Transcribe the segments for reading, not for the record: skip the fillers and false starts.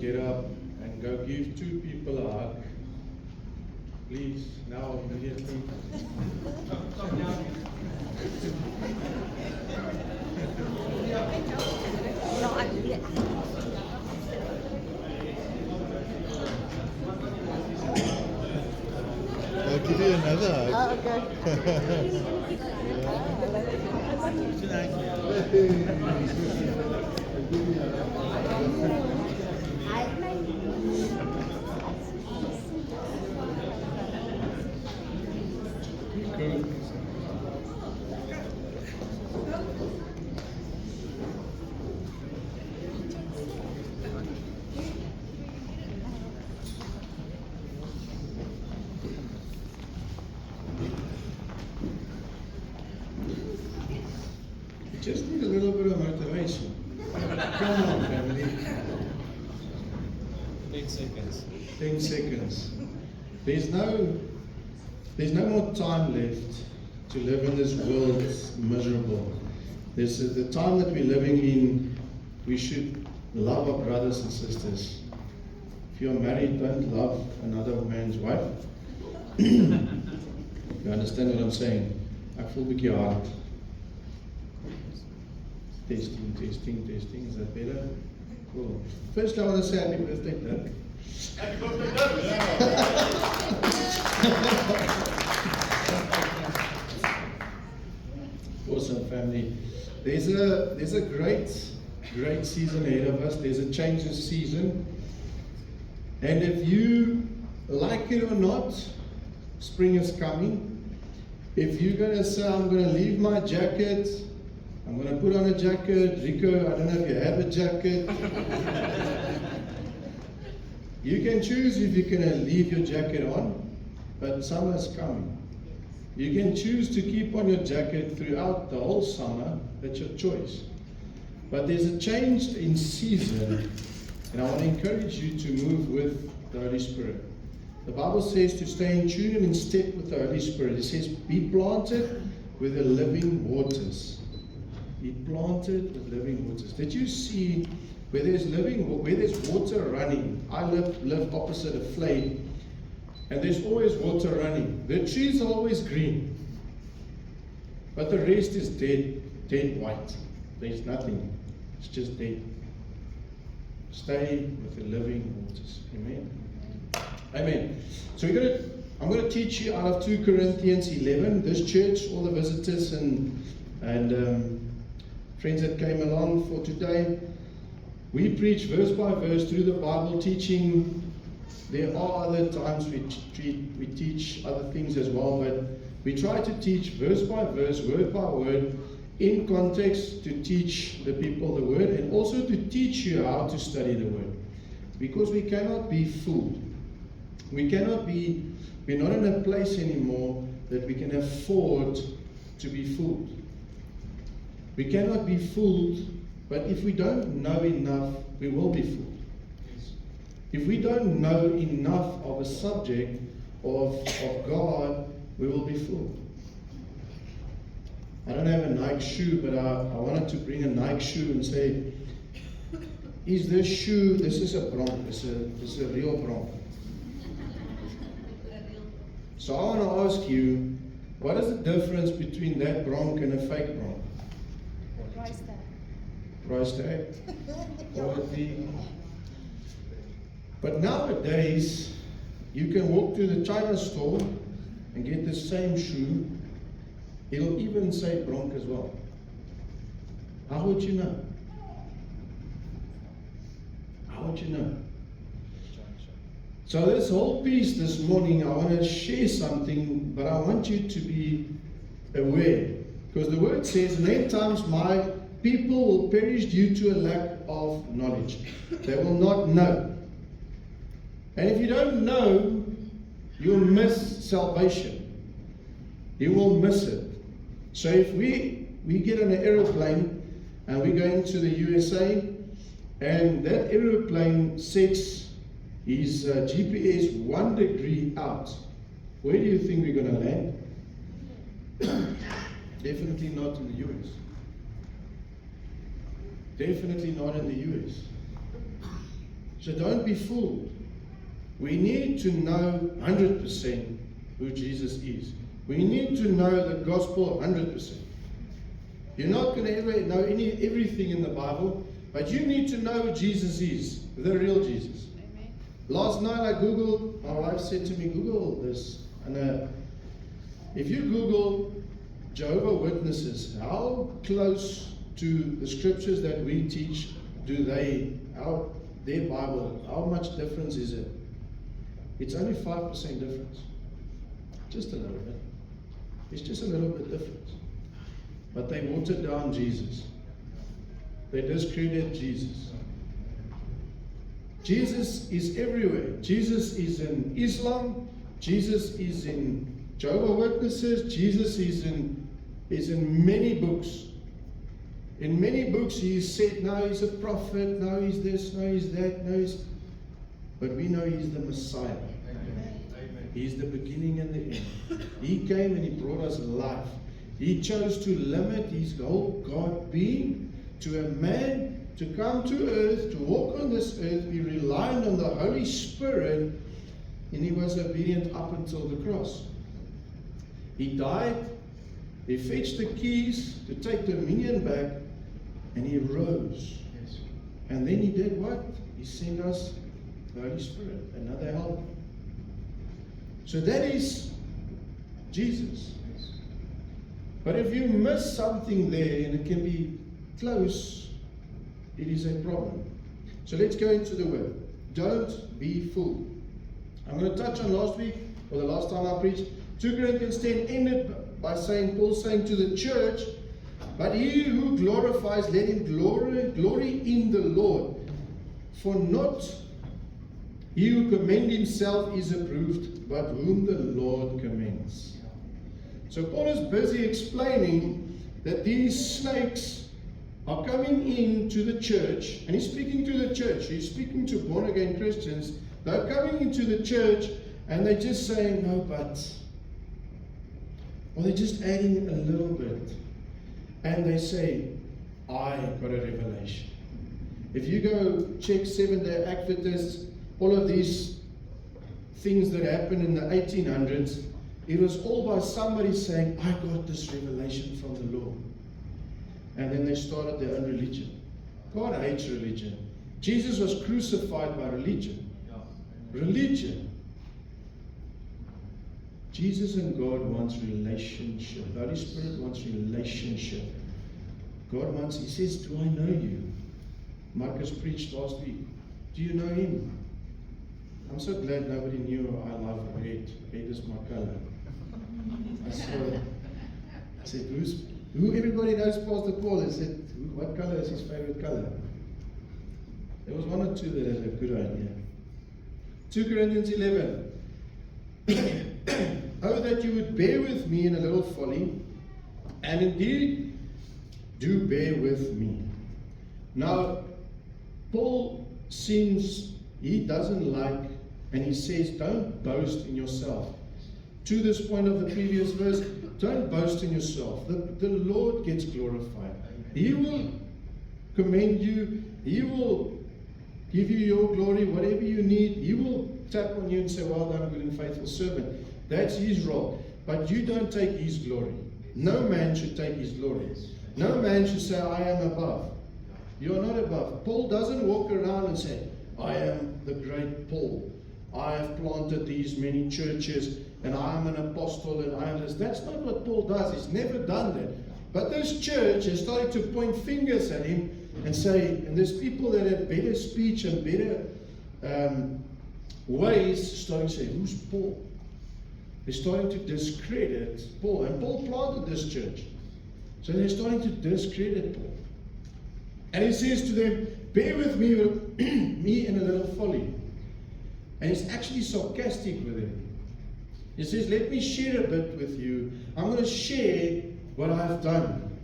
get up and go give two people a hug. Please, now, immediately. No, I did it. I'll give you another hug. Oh, okay. Good. You just need a little bit of motivation. Come on, family. 10 seconds. 10 seconds. There's no more time left to live in this world miserable. The time that we're living in, we should love our brothers and sisters. If you're married, don't love another man's wife. You understand what I'm saying? Ek voel 'n bietjie hard. Testing. Is that better? Cool. First, I want to say happy birthday, Dirk. Awesome, family. There's a great season ahead of us. There's a change in season. And if you like it or not, spring is coming. If you're going to say, I'm going to leave my jacket, I'm going to put on a jacket. Rico, I don't know if you have a jacket. You can choose if you're going to leave your jacket on, but summer's coming. You can choose to keep on your jacket throughout the whole summer. That's your choice. But there's a change in season, and I want to encourage you to move with the Holy Spirit. The Bible says to stay in tune and in step with the Holy Spirit. It says, be planted with the living waters. Be planted with living waters. Did you see where there's water running? I live opposite a flame, and there's always water running. The trees are always green, but the rest is dead white. There's nothing. It's just dead. Stay with the living waters. Amen. Amen. So I'm going to teach you out of 2 Corinthians 11. This church, all the visitors and friends that came along for today, we preach verse by verse through the Bible, teaching. There are other times we teach other things as well, but we try to teach verse by verse, word by word, in context, to teach the people the word, and also to teach you how to study the word. Because we cannot be fooled. We're not in a place anymore that we can afford to be fooled. We cannot be fooled, but if we don't know enough, we will be fooled. If we don't know enough of a subject of God, we will be fooled. I don't have a Nike shoe, but I wanted to bring a Nike shoe and say, is this shoe, this is a bronc, this is a real bronc. So I want to ask you, what is the difference between that bronc and a fake bronc? Price tag. Price tag? Quality. But nowadays, you can walk to the China store and get the same shoe. It'll even say bronc as well. How would you know? How would you know? So this whole piece this morning, I want to share something, but I want you to be aware. Because the word says, in end times my people will perish due to a lack of knowledge. They will not know. And if you don't know, you'll miss salvation. You will miss it. So if we get on an aeroplane and we go into the USA, and that aeroplane sets his GPS 1 degree out, where do you think we're going to land? Definitely not in the US. Definitely not in the US. So don't be fooled. We need to know 100% who Jesus is. We need to know the gospel 100%. You're not going to ever know everything in the Bible, but you need to know who Jesus is, the real Jesus. Amen. Last night I Googled, my wife said to me, Google this. And if you Google Jehovah Witnesses, how close to the scriptures that we teach do their Bible, how much difference is it? It's only 5% difference. Just a little bit. It's just a little bit difference. But they watered down Jesus. They discredited Jesus. Jesus is everywhere. Jesus is in Islam. Jesus is in Jehovah Witnesses. Jesus is in many books. In many books he is said, now he's a prophet, now he's this, now he's that, now he's... But we know he's the Messiah. Amen. He's the beginning and the end. He came and he brought us life. He chose to limit his whole God being to a man to come to earth, to walk on this earth, be reliant on the Holy Spirit, and he was obedient up until the cross. He died, he fetched the keys to take dominion back, and he rose. Yes. And then he did what? He sent us the Holy Spirit, another helper. So that is Jesus. Yes. But if you miss something there, and it can be close, it is a problem. So let's go into the word. Don't be fooled. I'm going to touch on last week, or the last time I preached, 2 Corinthians 10 ended by saying, Paul saying to the church, but he who glorifies, let him glory in the Lord. For not he who commends himself is approved, but whom the Lord commends. So Paul is busy explaining that these snakes are coming into the church, and he's speaking to the church. He's speaking to born-again Christians. They're coming into the church, and they're just saying, no, but... Or they're just adding a little bit. And they say, I got a revelation. If you go check Seventh-day Adventists, all of these things that happened in the 1800s, it was all by somebody saying, I got this revelation from the Lord. And then they started their own religion. God hates religion. Jesus was crucified by religion. Religion. Jesus and God wants relationship. The Holy Spirit wants relationship. God wants, he says, do I know you? Marcus preached last week. Do you know him? I'm so glad nobody knew I love red. Red is my color. I saw it. I said, who everybody knows Pastor Paul? I said, what color is his favorite color? There was one or two that had a good idea. 2 Corinthians 11. Oh, that you would bear with me in a little folly, and indeed do bear with me. Now, Paul seems, he doesn't like, and he says, don't boast in yourself. To this point of the previous verse, don't boast in yourself. The Lord gets glorified. He will commend you. He will give you your glory, whatever you need. He will tap on you and say, well done, good and faithful servant. That's his role. But you don't take his glory. No man should take his glory. No man should say, I am above. You are not above. Paul doesn't walk around and say, I am the great Paul. I have planted these many churches, and I am an apostle, and I am this. That's not what Paul does. He's never done that. But this church has started to point fingers at him and say, and there's people that have better speech and better ways starting to say, who's Paul? They're starting to discredit Paul. And Paul planted this church. So they're starting to discredit Paul. And he says to them, bear with me, me in a little folly. And he's actually sarcastic with them. He says, let me share a bit with you. I'm going to share what I've done.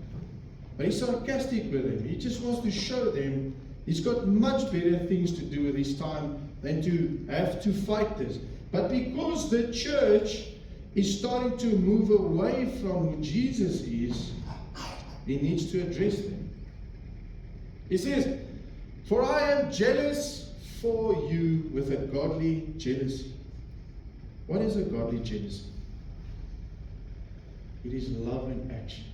But he's sarcastic with them. He just wants to show them he's got much better things to do with his time than to have to fight this. But because the church is starting to move away from who Jesus is, he needs to address them. He says, for I am jealous for godly jealousy. What is a godly jealousy? It is love in action.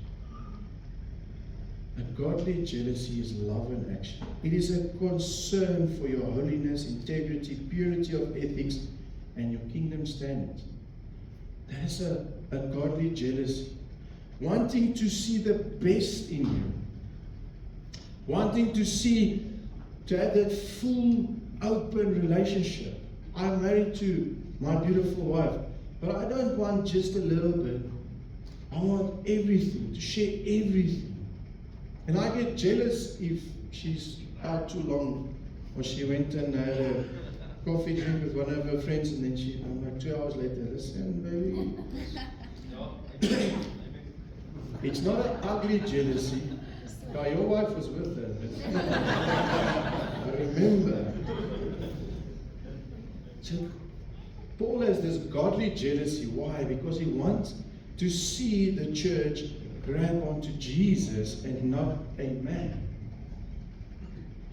A godly jealousy is love in action. It is a concern for your holiness, integrity, purity of ethics, and your kingdom standards. That is a godly jealousy. Wanting to see the best in you. Wanting to have that full, open relationship. I'm married to my beautiful wife, but I don't want just a little bit. I want everything, to share everything. And I get jealous if she's out too long, or she went and had a coffee drink with one of her friends, and then I'm like 2 hours later, listen, baby. It's not an ugly jealousy. No, your wife was with her. I remember. So Paul has this godly jealousy. Why? Because he wants to see the church grab onto Jesus and not a man.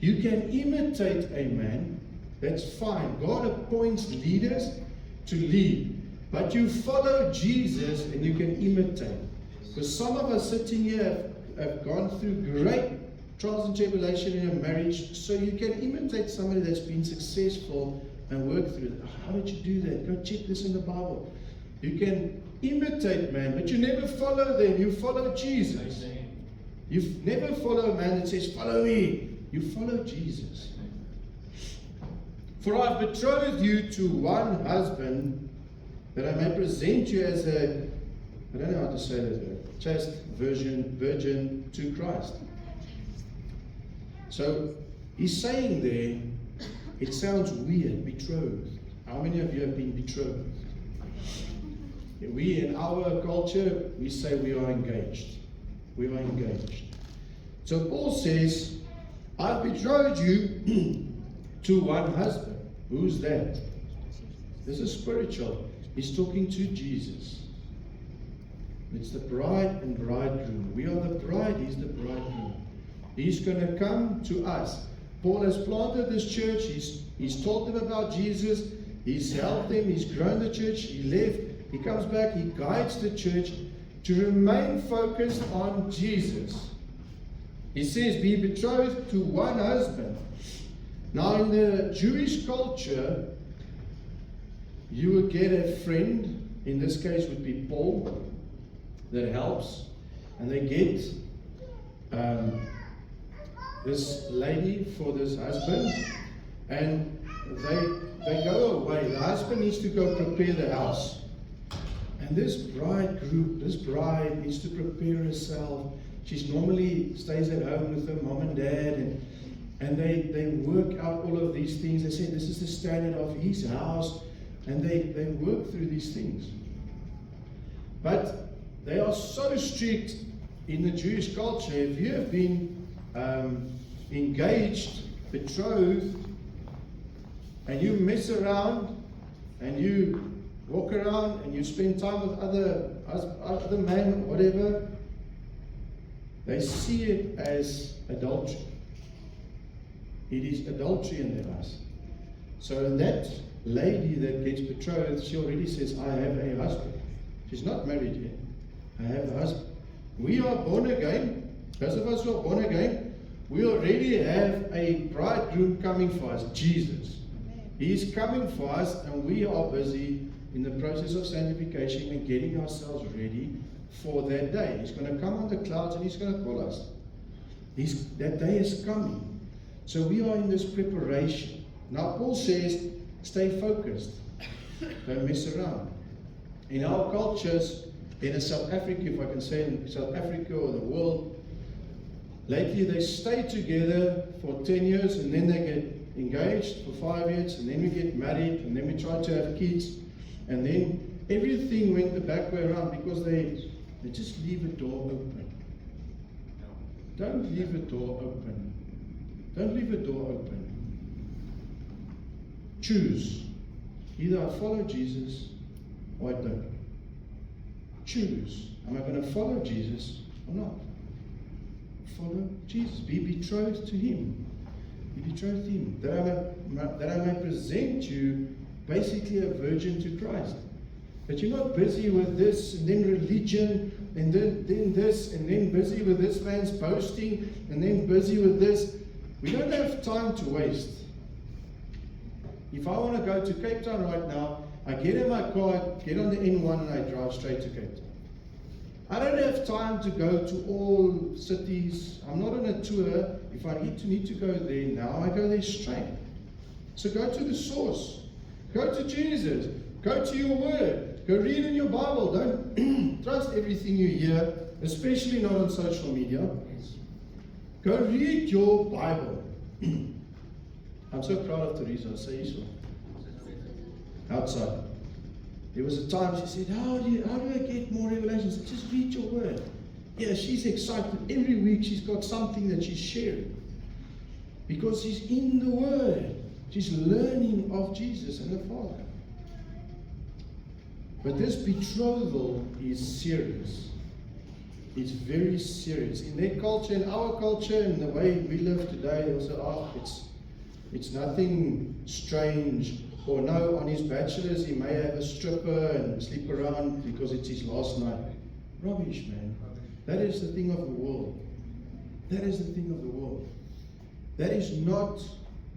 You can imitate a man, that's fine. God appoints leaders to lead, but you follow Jesus and you can imitate. Because some of us sitting here have gone through great trials and tribulation in a marriage, so you can imitate somebody that's been successful and work through it. How did you do that? Go check this in the Bible. You can imitate man, but you never follow them. You follow Jesus. You never follow a man that says, follow me. You follow Jesus. For I've betrothed you to one husband, that I may present you as a, I don't know how to say that, a chaste virgin to Christ. So he's saying there, it sounds weird, betrothed. How many of you have been betrothed? We, in our culture, we say we are engaged. We are engaged. So Paul says, I've betrothed you to one husband. Who's that? This is spiritual. He's talking to Jesus. It's the bride and bridegroom. We are the bride, he's the bridegroom. He's going to come to us. Paul has planted this church. He's taught them about Jesus. He's helped them. He's grown the church. He left. He comes back. He guides the church to remain focused on Jesus. He says, be betrothed to one husband. Now, in the Jewish culture, you would get a friend. In this case, would be Paul, that helps, and they get this lady for this husband, and they go away. The husband needs to go prepare the house, and this bride needs to prepare herself. She's normally stays at home with her mom and dad, and they work out all of these things. They say this is the standard of his house, and they work through these things. But they are so strict in the Jewish culture. If you have been engaged, betrothed, and you mess around, and you walk around, and you spend time with other men, whatever, they see it as adultery. It is adultery in their eyes. So that lady that gets betrothed, she already says, I have a husband. She's not married yet. I have a husband. We are born again. Those of us who are born again, we already have a bridegroom coming for us, Jesus. He's coming for us, and we are busy in the process of sanctification and getting ourselves ready for that day. He's going to come on the clouds and he's going to call us. That day is coming. So we are in this preparation. Now Paul says, stay focused. Don't mess around. In our cultures, in South Africa, if I can say in South Africa or the world, lately they stay together for 10 years and then they get engaged for 5 years and then we get married and then we try to have kids and then everything went the back way around because they just leave a door open. Don't leave a door open. Don't leave a door open. Choose. Either I follow Jesus or I don't. Choose. Am I going to follow Jesus or not? Follow Jesus. Be betrothed to him. He betrothed him, that I may present you basically a virgin to Christ. That you're not busy with this and then religion and then this and then busy with this man's boasting and then busy with this. We don't have time to waste. If I want to go to Cape Town right now, I get in my car, get on the N1 and I drive straight to Cape Town. I don't have time to go to all cities. I'm not on a tour. If I need to go there now, I go there straight. So go to the source. Go to Jesus. Go to your word. Go read in your Bible. Don't trust everything you hear, especially not on social media. Go read your Bible. I'm so proud of Teresa. Say so. Outside. There was a time she said, how do I get more revelations? I said, just read your word. Yeah, she's excited. Every week she's got something that she's sharing. Because she's in the word. She's learning of Jesus and the Father. But this betrothal is serious. It's very serious. In their culture, in our culture, in the way we live today, they'll say, it's nothing strange. Or no, on his bachelor's he may have a stripper and sleep around because it's his last night. Rubbish, man. That is the thing of the world. That is the thing of the world. That is not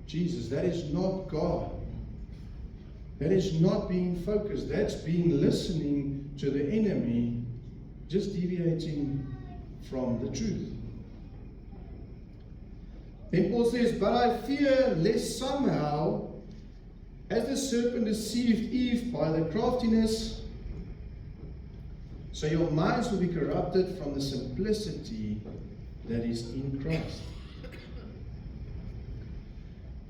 Jesus. That is not God. That is not being focused. That's being listening to the enemy, just deviating from the truth. Then Paul says, but I fear lest somehow, as the serpent deceived Eve by the craftiness, so your minds will be corrupted from the simplicity that is in Christ.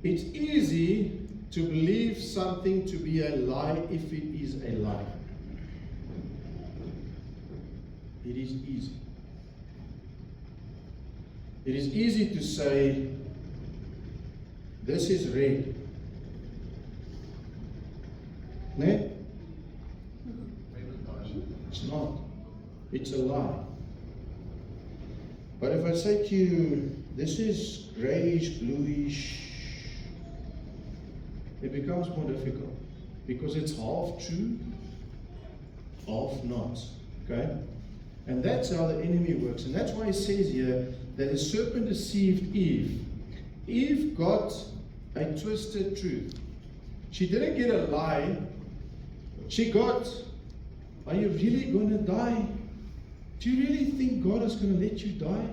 It's easy to believe something to be a lie if it is a lie. It is easy. It is easy to say, this is red. No? It's not. It's a lie. But if I say to you, this is grayish, bluish, it becomes more difficult. Because it's half true, half not. Okay? And that's how the enemy works. And that's why he says here that the serpent deceived Eve. Eve got a twisted truth. She didn't get a lie. She got, are you really going to die? Do you really think God is going to let you die?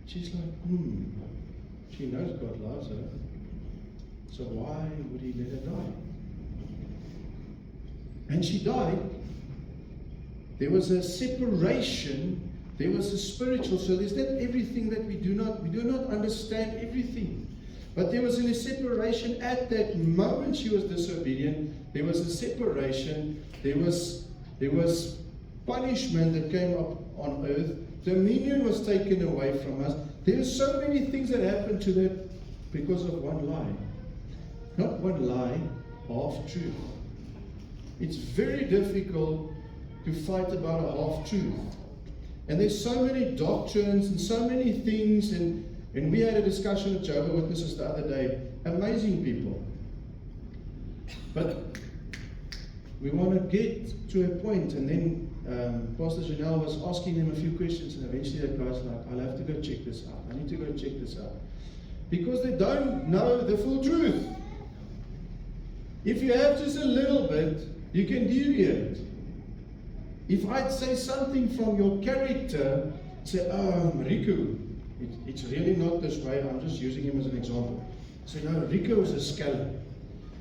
She's like, She knows God loves her. So why would he let her die? And she died. There was a separation. There was a spiritual. So there's not everything that we do not understand everything. But there was a separation at that moment she was disobedient. There was a separation. There was punishment that came up on earth. Dominion was taken away from us. There are so many things that happened to that because of one lie. Not one lie, half truth. It's very difficult to fight about a half truth. And there's so many doctrines and so many things, and we had a discussion with Jehovah's Witnesses the other day. Amazing people. But we want to get to a point, and then Pastor Janelle was asking them a few questions, and eventually that guy's like, I'll have to go check this out. I need to go check this out. Because they don't know the full truth. If you have just a little bit, you can deviate. If I'd say something from your character, say, Riku, it's really not this way, I'm just using him as an example. So, no, Riku is a scallop.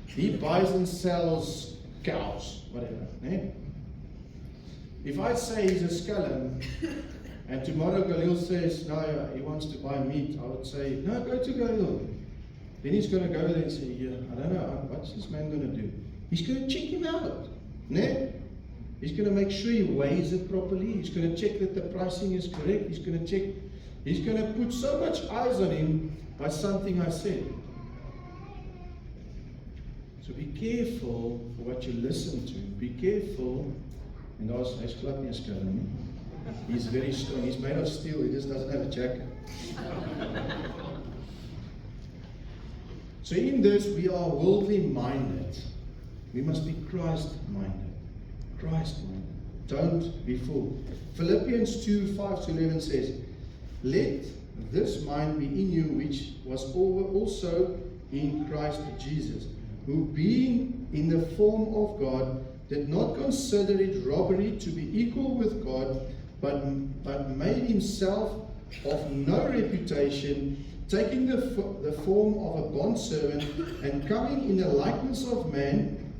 He buys and sells cows, whatever. Eh? If I say he's a scallop, and tomorrow Galil says, no, he wants to buy meat, I would say, no, go to Galil. Then he's going to go there and say, yeah, I don't know, what's this man going to do? He's going to check him out. Ne? He's going to make sure he weighs it properly. He's going to check that the pricing is correct. He's going to put so much eyes on him by something I said. So be careful for what you listen to. Be careful. And hy's glad nie 'n skelm nie. He's very strong. He's made of steel. He just doesn't have a jacket. So in this, we are worldly minded. We must be Christ minded. Christ minded. Don't be fooled. Philippians 2:5-11 says, let this mind be in you, which was also in Christ Jesus, who being in the form of God, did not consider it robbery to be equal with God, but made himself of no reputation, taking the form of a bondservant, and coming in the likeness of man,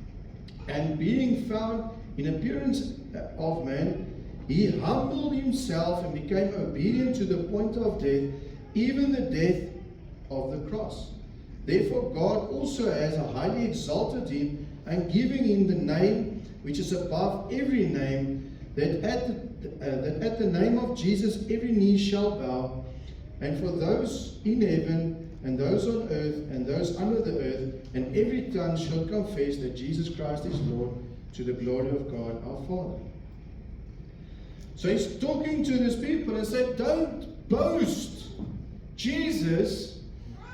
and being found in appearance of man, he humbled himself and became obedient to the point of death, even the death of the cross. Therefore God also has highly exalted him, and given him the name which is above every name, that at the name of Jesus every knee shall bow, and for those in heaven, and those on earth, and those under the earth, and every tongue shall confess that Jesus Christ is Lord, to the glory of God our Father. So he's talking to these people and said, don't boast. Jesus,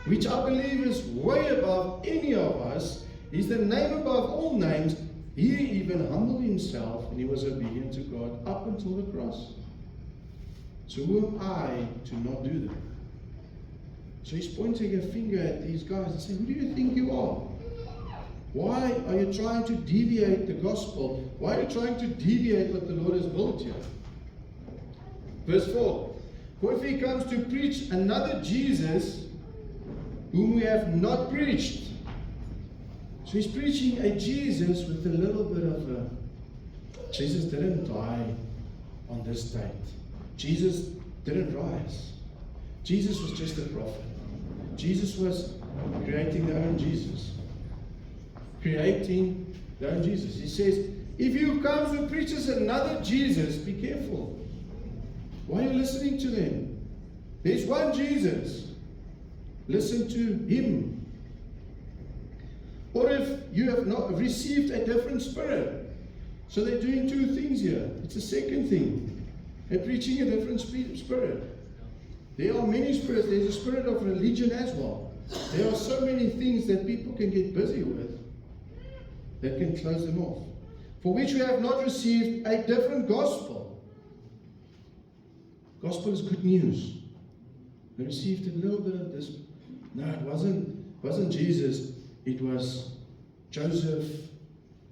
which I believe is way above any of us, is the name above all names. He even humbled himself and he was obedient to God up until the cross. So who am I to not do that? So he's pointing a finger at these guys and saying, who do you think you are? Why are you trying to deviate the gospel? Why are you trying to deviate what the Lord has built here? Verse 4. For if he comes to preach another Jesus, whom we have not preached. So he's preaching a Jesus with a little bit of a, Jesus didn't die on this date. Jesus didn't rise. Jesus was just a prophet. Jesus was creating their own Jesus. Creating their own Jesus. He says, if you come who preaches another Jesus, be careful. Why are you listening to them? There's one Jesus. Listen to him. Or if you have not received a different spirit. So they're doing two things here. It's a second thing. They're preaching a different spirit. There are many spirits. There's a spirit of religion as well. There are so many things that people can get busy with that can close them off. For which we have not received a different gospel. Gospel is good news. We received a little bit of this. No, it wasn't Jesus. It was Joseph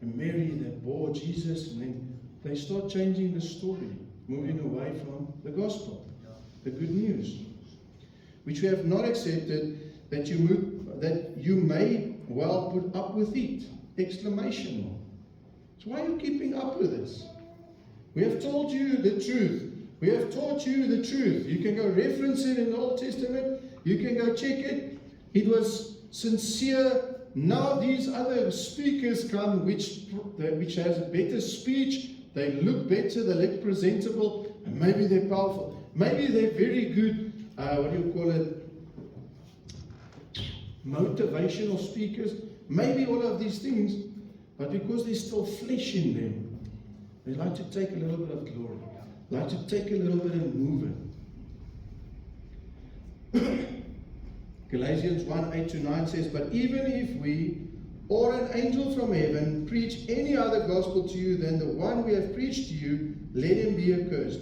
and Mary that bore Jesus, and then they start changing the story, moving away from the gospel, the good news, which we have not accepted, that you may well put up with it! Exclamation mark. So why are you keeping up with this? We have told you the truth. We have taught you the truth. You can go reference it in the Old Testament. You can go check it. It was sincere. Now these other speakers come, which has a better speech. They look better. They look presentable. And maybe they're powerful. Maybe they're very good, motivational speakers. Maybe all of these things. But because there's still flesh in them, they like to take a little bit of glory. Like to take a little bit and move it. Galatians 1:8-9 says, but even if we or an angel from heaven preach any other gospel to you than the one we have preached to you, let him be accursed.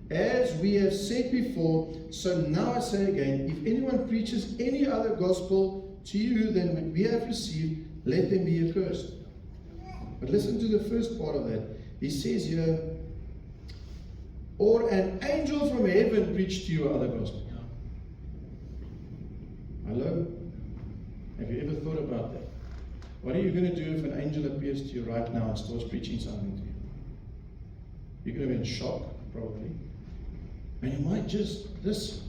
As we have said before, so now I say again, if anyone preaches any other gospel to you than what we have received, let them be accursed. But listen to the first part of that. He says here, or an angel from heaven preached to you other gospel. Hello? Have you ever thought about that? What are you going to do if an angel appears to you right now and starts preaching something to you? You're going to be in shock, probably. And you might just listen.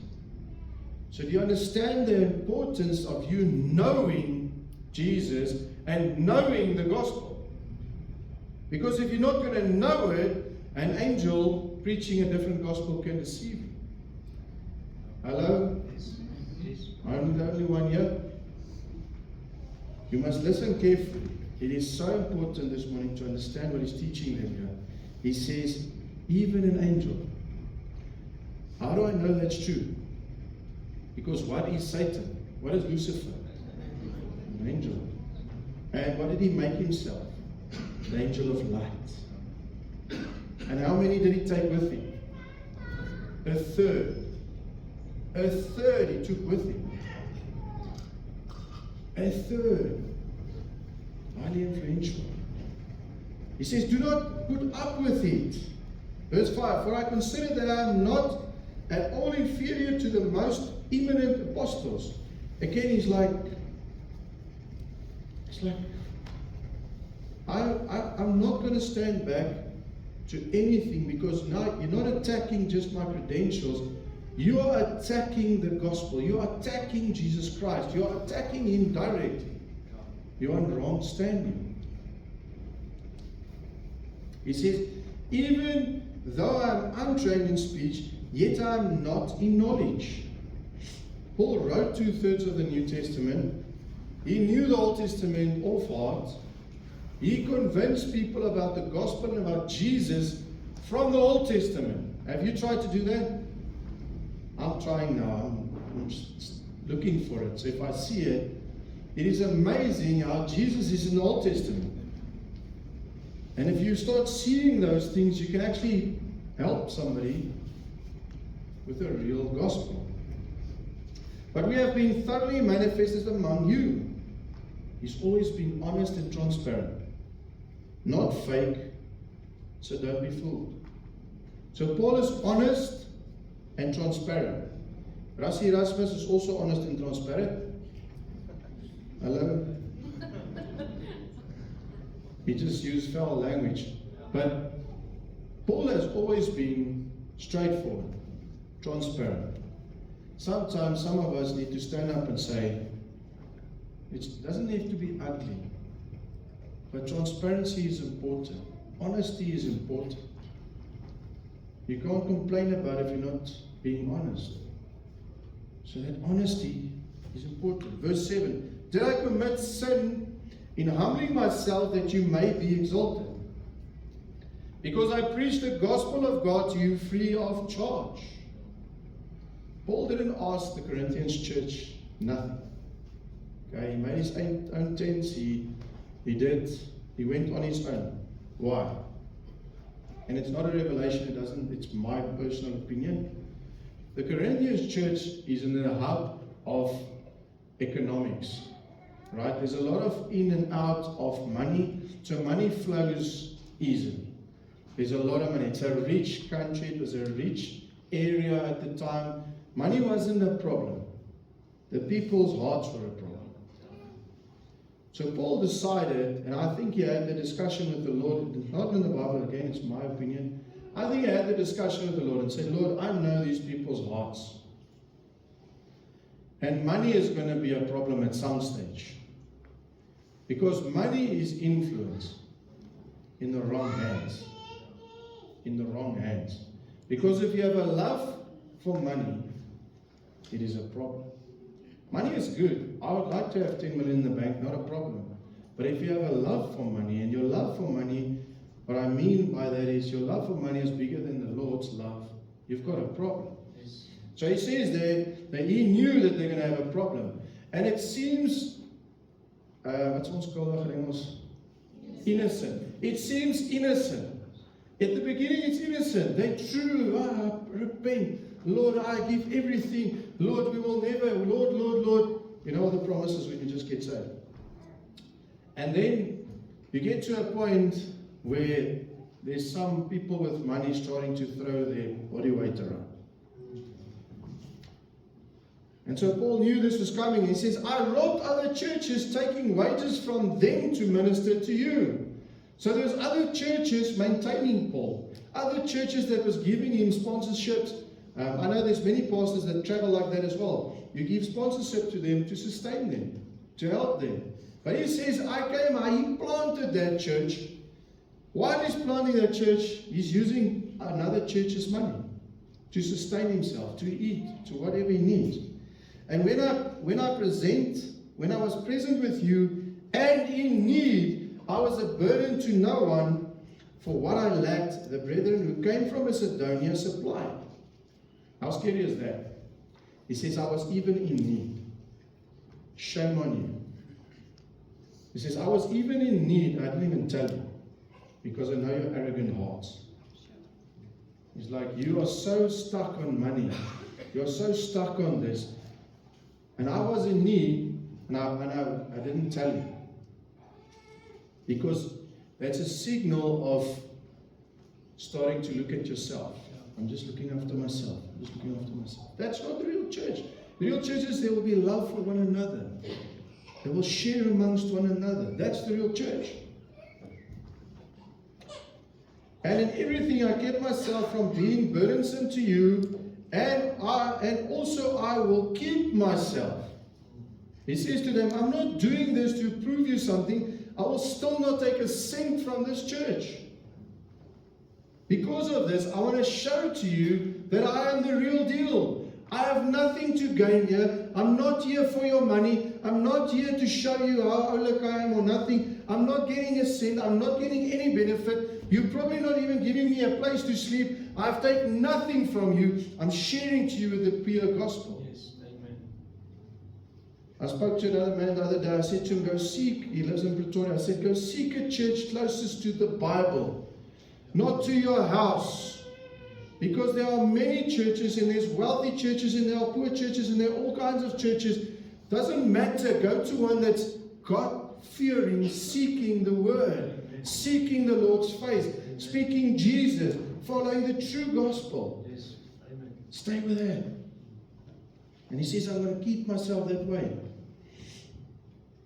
So do you understand the importance of you knowing Jesus and knowing the gospel? Because if you're not going to know it, an angel preaching a different gospel can deceive you. Hello? I'm the only one here. You must listen carefully. It is so important this morning to understand what he's teaching them here. He says, even an angel. How do I know that's true? Because what is Satan? What is Lucifer? angel. And what did he make himself? The angel of light. And how many did he take with him? A third. A third he took with him. A third. Highly influential. He says, do not put up with it. Verse 5, for I consider that I am not at all inferior to the most eminent apostles. Again, he's like, I'm not going to stand back to anything, because now you're not attacking just my credentials. You are attacking the gospel. You are attacking Jesus Christ. You are attacking him directly. You're on wrong standing. He says, even though I'm untrained in speech, yet I am not in knowledge. Paul wrote 2/3 of the New Testament. He knew the Old Testament off heart. He convinced people about the gospel and about Jesus from the Old Testament. Have you tried to do that? I'm trying now. I'm looking for it. So if I see it, it is amazing how Jesus is in the Old Testament. And if you start seeing those things, you can actually help somebody with a real gospel. But we have been thoroughly manifested among you. He's always been honest and transparent. Not fake, so don't be fooled. So Paul is honest and transparent. Rassi Erasmus is also honest and transparent. Hello? He just used foul language. But Paul has always been straightforward, transparent. Sometimes some of us need to stand up and say, it doesn't have to be ugly, but transparency is important. Honesty is important. You can't complain about it if you're not being honest. So that honesty is important. Verse 7, did I commit sin in humbling myself that you may be exalted? Because I preached the gospel of God to you free of charge. Paul didn't ask the Corinthians church nothing. Okay, he made his own tents. He went on his own. Why? And it's not a revelation, it's my personal opinion. The Corinthians church is in the hub of economics. Right? There's a lot of in and out of money, so money flows easily. There's a lot of money. It's a rich country, it was a rich area at the time. Money wasn't a problem. The people's hearts were a problem. So Paul decided, and I think he had the discussion with the Lord, not in the Bible again, it's my opinion. I think he had the discussion with the Lord and said, Lord, I know these people's hearts. And money is going to be a problem at some stage. Because money is influence in the wrong hands. In the wrong hands. Because if you have a love for money, it is a problem. Money is good. I would like to have 10 million in the bank, not a problem. But if you have a love for money, and your love for money, what I mean by that is your love for money is bigger than the Lord's love, you've got a problem. So he says there that he knew that they're going to have a problem. And it seems, what's ons skuldig in Engels? Innocent. It seems innocent. At the beginning it's innocent. They true, repent. Lord, I give everything. Lord, we will never, Lord, Lord, Lord. You know all the promises when you just get saved. And then you get to a point where there's some people with money starting to throw their body weight around. And so Paul knew this was coming. He says, I robbed other churches, taking wages from them to minister to you. So there's other churches maintaining Paul. Other churches that was giving him sponsorships. I know there's many pastors that travel like that as well. You give sponsorship to them to sustain them, to help them. But he says, he planted that church. While he's planting that church, he's using another church's money to sustain himself, to eat, to whatever he needs. And when I was present with you and in need, I was a burden to no one. For what I lacked, the brethren who came from Macedonia supplied. How scary is that? He says, I was even in need. Shame on you. He says, I was even in need, I didn't even tell you, because I know your arrogant hearts. He's like, you are so stuck on money. You're so stuck on this. And I was in need, and I didn't tell you. Because that's a signal of starting to look at yourself. I'm just looking after myself. I'm just looking after myself. That's not the real church. The real church is there will be love for one another. They will share amongst one another. That's the real church. And in everything I kept myself from being burdensome to you, and also I will keep myself. He says to them, I'm not doing this to prove you something. I will still not take a cent from this church. Because of this, I want to show to you that I am the real deal. I have nothing to gain here. I'm not here for your money. I'm not here to show you how olik I am or nothing. I'm not getting a cent. I'm not getting any benefit. You're probably not even giving me a place to sleep. I've taken nothing from you. I'm sharing to you with the pure gospel. Yes, amen. I spoke to another man the other day. I said to him, go seek. He lives in Pretoria. I said, go seek a church closest to the Bible, not to your house. Because there are many churches, and there's wealthy churches, and there are poor churches, and there are all kinds of churches. Doesn't matter. Go to one that's God-fearing, seeking the Word, seeking the Lord's face, speaking Jesus, following the true gospel. Yes, amen. Stay with that. And he says, I'm going to keep myself that way.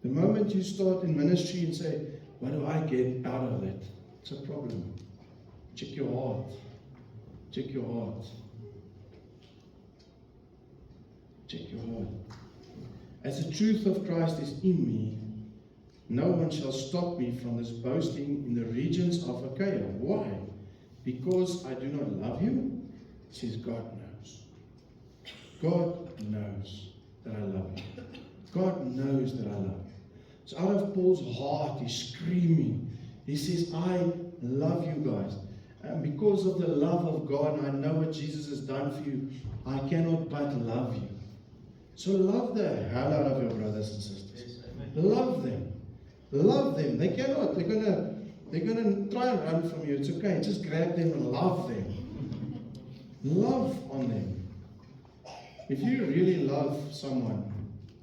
The moment you start in ministry and say, what do I get out of that? It's a problem. Check your heart. Check your heart. Check your heart. As the truth of Christ is in me, no one shall stop me from this boasting in the regions of Achaia. Why? Because I do not love you? Says God knows. God knows that I love you. God knows that I love you. So out of Paul's heart, he's screaming. He says, I love you guys. And because of the love of God, and I know what Jesus has done for you, I cannot but love you. So love the hell out of your brothers and sisters. Yes, amen. Love them. Love them. They cannot. They're gonna try and run from you. It's okay. Just grab them and love them. Love on them. If you really love someone,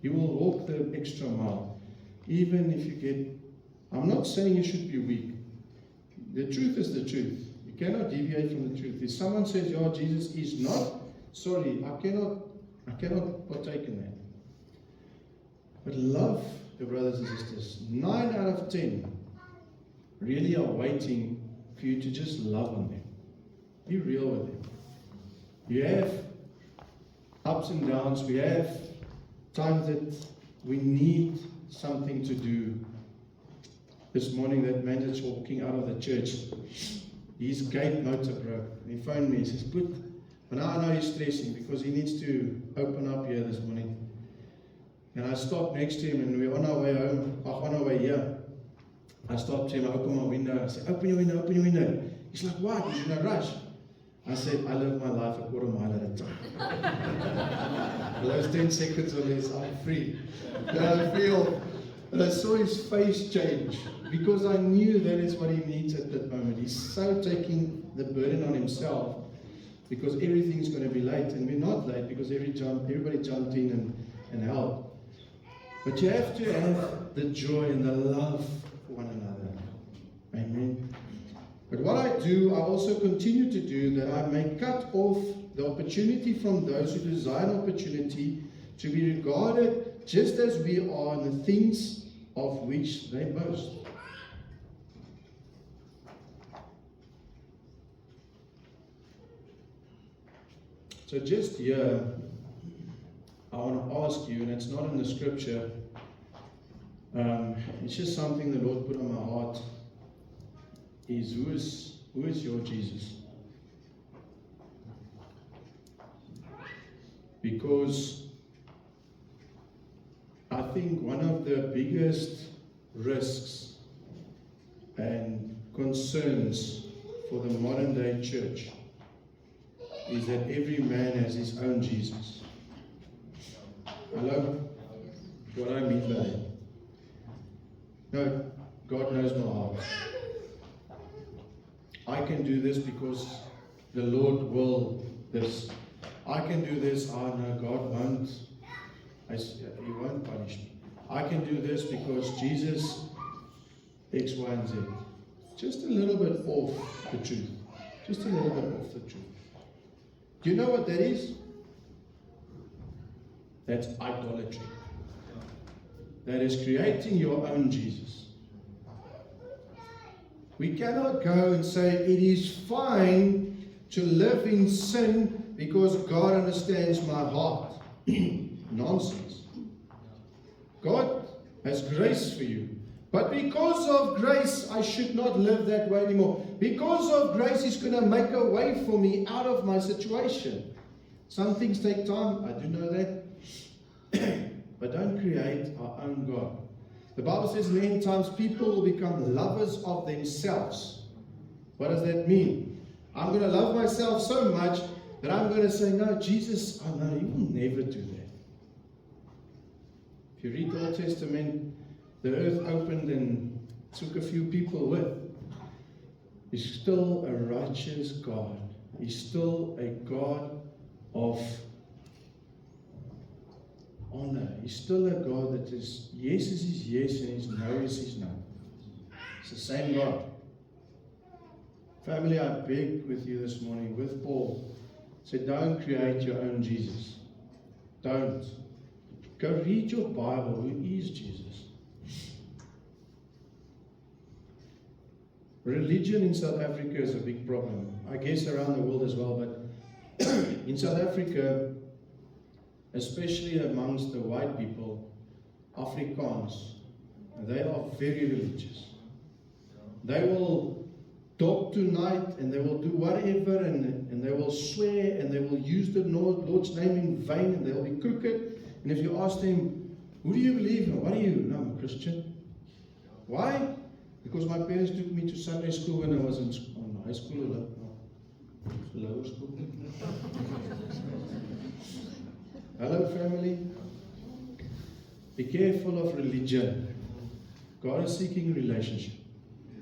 you will walk the extra mile. Even if you get, I'm not saying you should be weak. The truth is the truth. You cannot deviate from the truth. If someone says, oh, Jesus is not, sorry, I cannot partake in that. But love your brothers and sisters. 9 out of 10 really are waiting for you to just love on them. Be real with them. You have ups and downs. We have times that we need something to do. This morning, that man that's walking out of the church, his gate motor broke. And he phoned me. He says, but now I know he's stressing because he needs to open up here this morning. And I stopped next to him, and we're on our way home, on our way here. I stopped him, I opened my window. I said, open your window, open your window. He's like, what? He's in a rush. I said, I live my life a quarter mile at a time. Those 10 seconds or less, I'm free. And I saw his face change because I knew that is what he needs at that moment. He's so taking the burden on himself because everything's going to be late, and we're not late because everybody jumped in and helped. But you have to have the joy and the love for one another. Amen. But what I do, I also continue to do, that I may cut off the opportunity from those who desire an opportunity to be regarded just as we are in the things of which they boast. So just here, I want to ask you, and it's not in the scripture, it's just something the Lord put on my heart, is who is your Jesus? Because I think one of the biggest risks and concerns for the modern day church is that every man has his own Jesus. Hello? What I mean by that. No, God knows my heart. I can do this because the Lord will this. I can do this. Oh no, God won't. He won't punish me. I can do this because Jesus X, Y, and Z. Just a little bit off the truth. Just a little bit off the truth. Do you know what that is? That's idolatry. That is creating your own Jesus. We cannot go and say it is fine to live in sin because God understands my heart. Nonsense. God has grace for you. But because of grace, I should not live that way anymore. Because of grace, He's going to make a way for me out of my situation. Some things take time. I do know that. But don't create our own God. The Bible says in the end times, people will become lovers of themselves. What does that mean? I'm going to love myself so much that I'm going to say, no, Jesus, oh no, He will never do that. If you read the Old Testament, the earth opened and took a few people with. He's still a righteous God. He's still a God of honor. He's still a God that is yes is yes and His no is no. It's the same God. Family, I beg with you this morning, with Paul, say, don't create your own Jesus. Don't. Go read your Bible. Who is Jesus? Religion in South Africa is a big problem. I guess around the world as well, but in South Africa, especially amongst the white people, Afrikaans, they are very religious. They will talk tonight and they will do whatever and they will swear and they will use the Lord's name in vain and they will be crooked. And if you ask them, who do you believe in? What are you? No, I'm a Christian. Why? Because my parents took me to Sunday school when I was in high school or lower school. Hello, family. Be careful of religion. God is seeking relationship.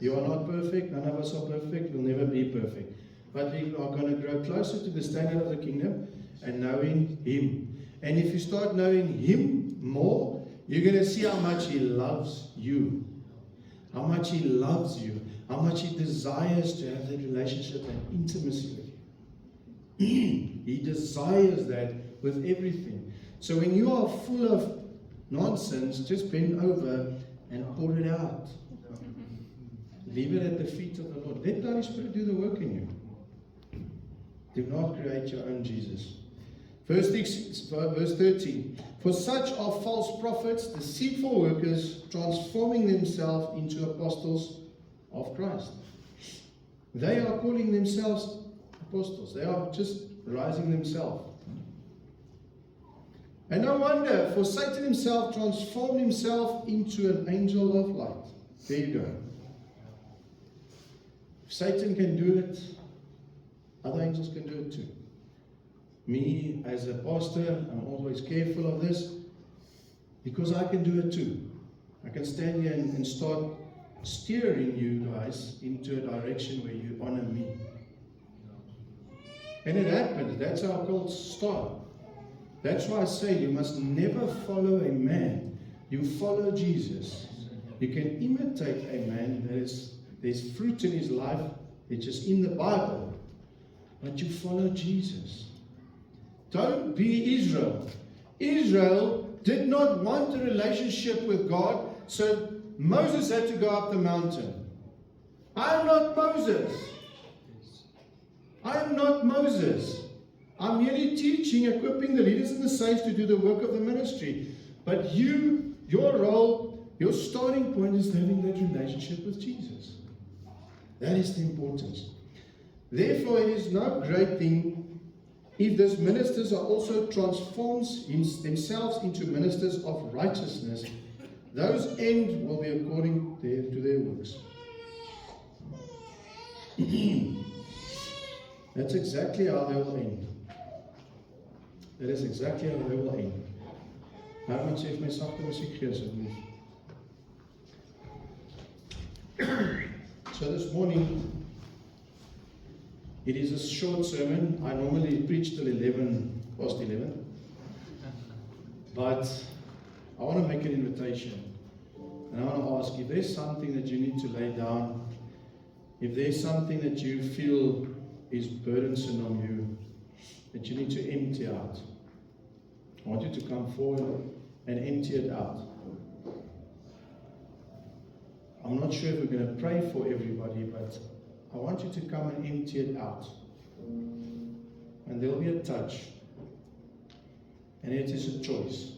You are not perfect. None of us are perfect. We'll never be perfect. But we are going to grow closer to the standard of the kingdom and knowing Him. And if you start knowing Him more, you're going to see how much He loves you. How much He loves you. How much He desires to have that relationship and intimacy with you. He desires that with everything. So when you are full of nonsense, just bend over and pour it out. Leave it at the feet of the Lord. Let the Holy Spirit do the work in you. Do not create your own Jesus. Verse 13. For such are false prophets, deceitful workers, transforming themselves into apostles of Christ. They are calling themselves apostles. They are just rising themselves. And no wonder, for Satan himself transformed himself into an angel of light. There you go. If Satan can do it, other angels can do it too. Me, as a pastor, I'm always careful of this because I can do it too. I can stand here and start steering you guys into a direction where you honor me. And it happens. That's how cults start. That's why I say you must never follow a man. You follow Jesus. You can imitate a man there's fruit in his life, it's just in the Bible. But you follow Jesus. Don't be Israel. Israel did not want a relationship with God, so Moses had to go up the mountain. I am not Moses. I am not Moses. I'm merely teaching, equipping the leaders and the saints to do the work of the ministry. But your role, your starting point is having that relationship with Jesus. That is the importance. Therefore, it is no great thing if these ministers are also transformed themselves into ministers of righteousness. Those end will be according to their works. That's exactly how they will end. That is exactly how they will end. Herman sê vir my sagte musiek gee asseblief. So this morning, it is a short sermon. I normally preach till 11:11. But I want to make an invitation. And I want to ask, if there's something that you need to lay down, if there's something that you feel is burdensome on you, that you need to empty out, I want you to come forward and empty it out. I'm not sure if we're going to pray for everybody, but I want you to come and empty it out. And there'll be a touch. And it is a choice.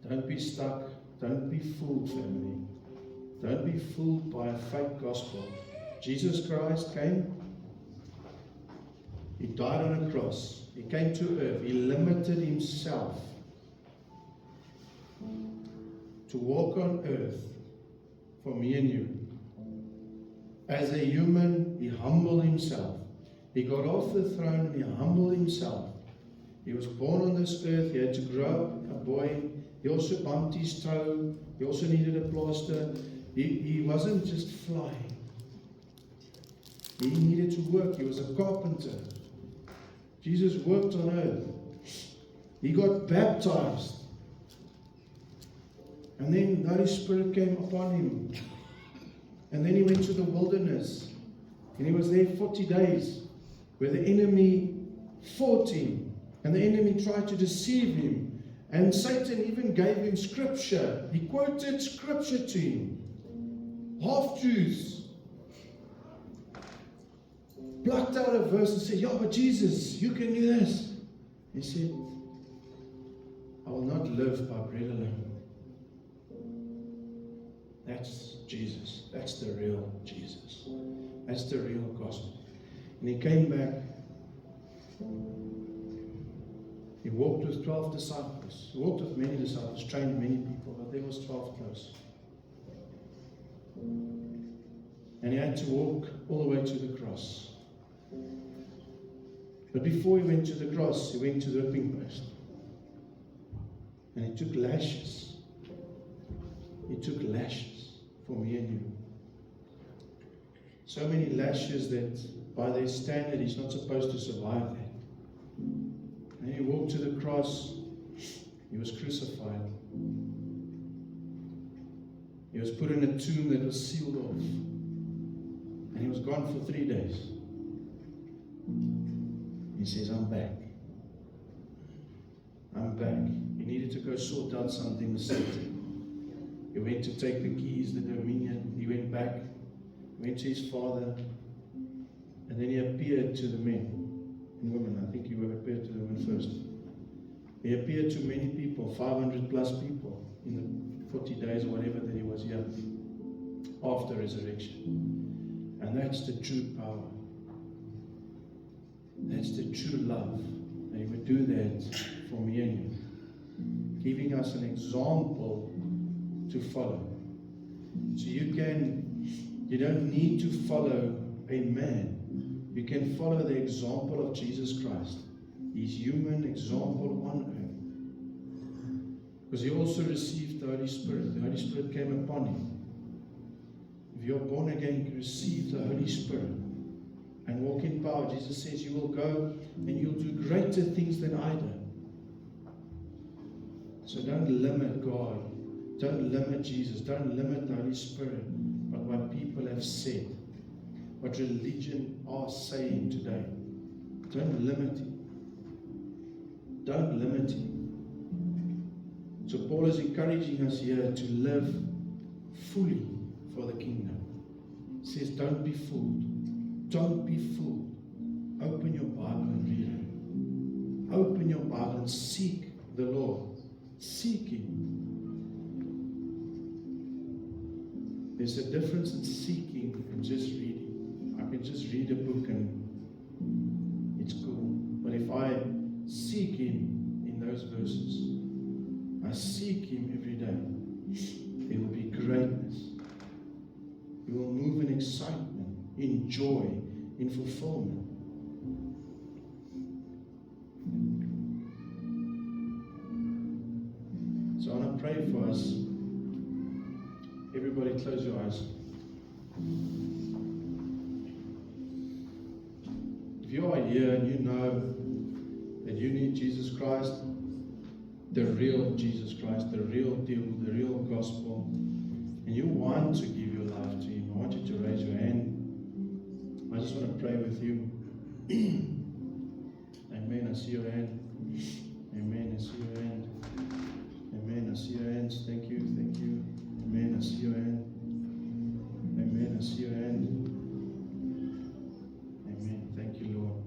Don't be stuck. Don't be fooled, family. Don't be fooled by a fake gospel. Jesus Christ came. He died on a cross. He came to earth. He limited himself to walk on earth for me and you. As a human, he humbled himself. He got off the throne and he humbled himself. He was born on this earth. He had to grow up a boy. He also bumped his toe. He also needed a plaster. He wasn't just flying. He needed to work. He was a carpenter. Jesus worked on earth. He got baptized. And then the Holy Spirit came upon him. And then he went to the wilderness. And he was there 40 days where the enemy fought him. And the enemy tried to deceive him. And Satan even gave him scripture. He quoted scripture to him. Half-truths. Plucked out a verse and said, yeah, but Jesus, you can do this. He said, I will not live by bread alone. That's Jesus. That's the real Jesus. That's the real gospel. And he came back. He walked with 12 disciples. He walked with many disciples, trained many people, but there was 12 close. And he had to walk all the way to the cross. But before he went to the cross, he went to the whipping post. And he took lashes. He took lashes for me and you. So many lashes that by their standard he's not supposed to survive that. And he walked to the cross. He was crucified. He was put in a tomb that was sealed off. And he was gone for 3 days. He says, I'm back. I'm back. He needed to go sort out something with Satan. He went to take the keys, the dominion. He went back, went to his father, and then he appeared to the men and women. I think he appeared to the women first. He appeared to many people, 500 plus people, in the 40 days or whatever that he was here after resurrection. And that's the true power. That's the true love. And he would do that for me and you, giving us an example to follow. So you don't need to follow a man. You can follow the example of Jesus Christ, his human example on earth. Because he also received the Holy Spirit. The Holy Spirit came upon him. If you are born again, you receive the Holy Spirit and walk in power. Jesus says you will go and you'll do greater things than I do. So don't limit God. Don't limit Jesus. Don't limit the Holy Spirit. But what people have said, what religion are saying today, don't limit Him. Don't limit Him. So Paul is encouraging us here to live fully for the kingdom. He says, don't be fooled. Don't be fooled. Open your Bible and read it. Open your Bible and seek the Lord. Seek Him. There's a difference in seeking and just reading. I can just read a book and it's cool. But if I seek Him in those verses, I seek Him every day, there will be greatness. You will move in excitement, in joy, in fulfillment. So I want to pray for us. Everybody close your eyes. If you are here and you know that you need Jesus Christ, the real Jesus Christ, the real deal, the real gospel, and you want to give your life to Him, I want you to raise your hand. I just want to pray with you. Amen. I see your hand. Amen. I see your hand. Amen. I see your hands. Thank you. Thank you. Amen. I see your hand. Amen. I see your hand. Amen. Thank you, Lord.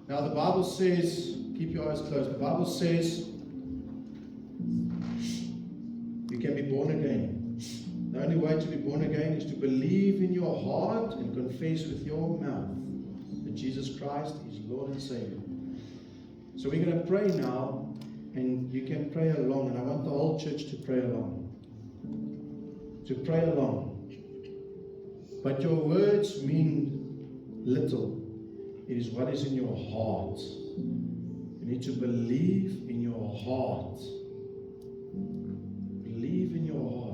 Now the Bible says, keep your eyes closed. The Bible says you can be born again. The only way to be born again is to believe in your heart and confess with your mouth that Jesus Christ is Lord and Savior. So we're going to pray now, and you can pray along, and I want the whole church to pray along. To pray along. But your words mean little. It is what is in your heart. You need to believe in your heart. Believe in your heart.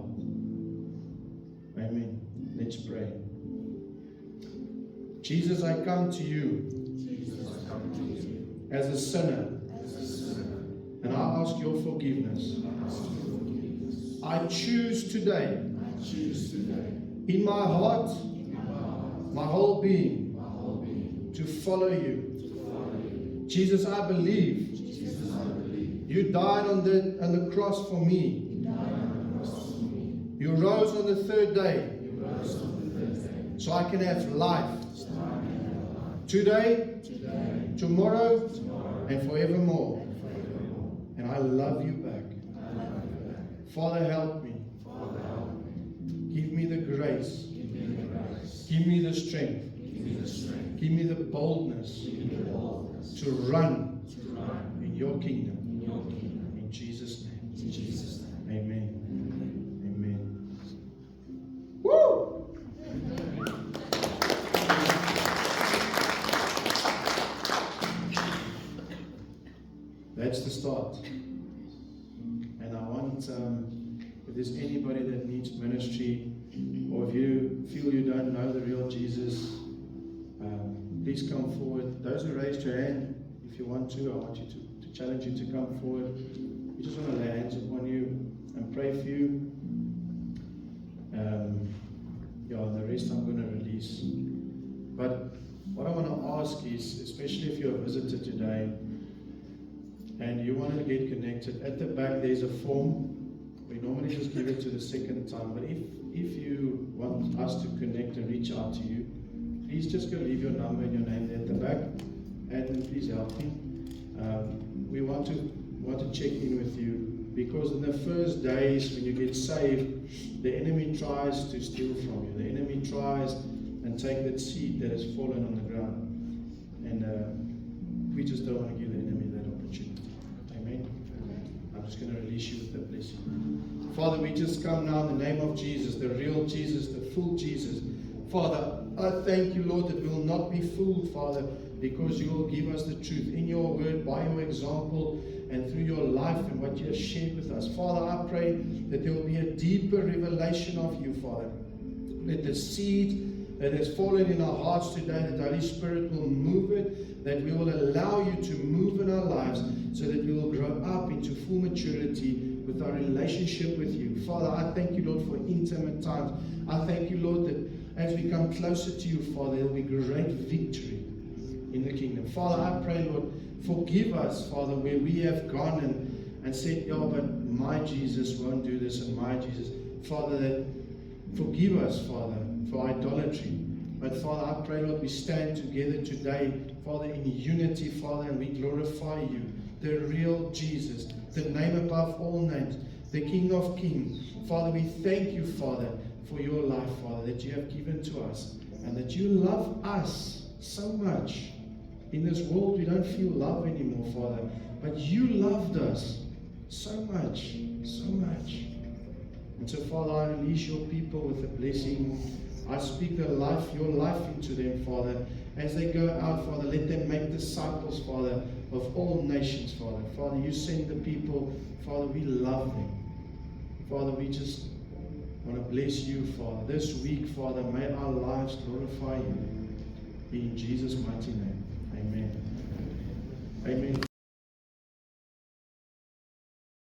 Amen. Let's pray. Jesus, I come to you, as a sinner, and I ask your forgiveness. I choose today, in my heart, my whole being, to follow you. Jesus, I believe you died on the cross for me. You rose on the third day so I can have life today, tomorrow, and forevermore. And I love you back. Father, help me. Give me the grace. Give me the strength. Give me the boldness to run in your kingdom. In Jesus' name. Amen. Amen. Woo! That's the start. And I want, if there's anybody that needs ministry, or if you feel you don't know the real Jesus, please come forward. Those who raised your hand, if you want to, I want you to challenge you to come forward. We just want to lay hands upon you and pray for you. The rest I'm going to release. But what I want to ask is, especially if you're a visitor today and you want to get connected, at the back there's a form. We normally just give it to the second time, but if you want us to connect and reach out to you, please just go leave your number and your name there at the back, and please help me. We want to check in with you, because in the first days when you get saved, the enemy tries to steal from you. The enemy tries and take that seed that has fallen on the ground, and we just don't want to give the enemy that opportunity. Amen. I'm just going to release you with the blessing. Father, we just come now in the name of Jesus, the real Jesus, the full Jesus. Father, I thank you, Lord, that we will not be fooled, Father, because you will give us the truth in your word, by your example, and through your life and what you have shared with us. Father, I pray that there will be a deeper revelation of you, Father. Let the seed that has fallen in our hearts today, that the Holy Spirit will move it, that we will allow you to move in our lives, so that we will grow up into full maturity with our relationship with you. Father, I thank you, Lord, for intimate times. I thank you, Lord, that as we come closer to you, Father, there will be great victory in the kingdom. Father, I pray, Lord, forgive us, Father, where we have gone and said, but my Jesus won't do this, and my Jesus. Father, that forgive us, Father, for idolatry. But Father, I pray, Lord, we stand together today, Father, in unity, Father, and we glorify you, the real Jesus, the name above all names, the King of Kings. Father, we thank you, Father, for your life, Father, that you have given to us, and that you love us so much. In this world, we don't feel love anymore, Father, but you loved us so much, so much. And so, Father, I release your people with a blessing. I speak your life into them, Father. As they go out, Father, let them make disciples, Father, of all nations, Father. Father, you send the people, Father, we love them. Father, we just want to bless you, Father. This week, Father, may our lives glorify you. In Jesus' mighty name. Amen. Amen.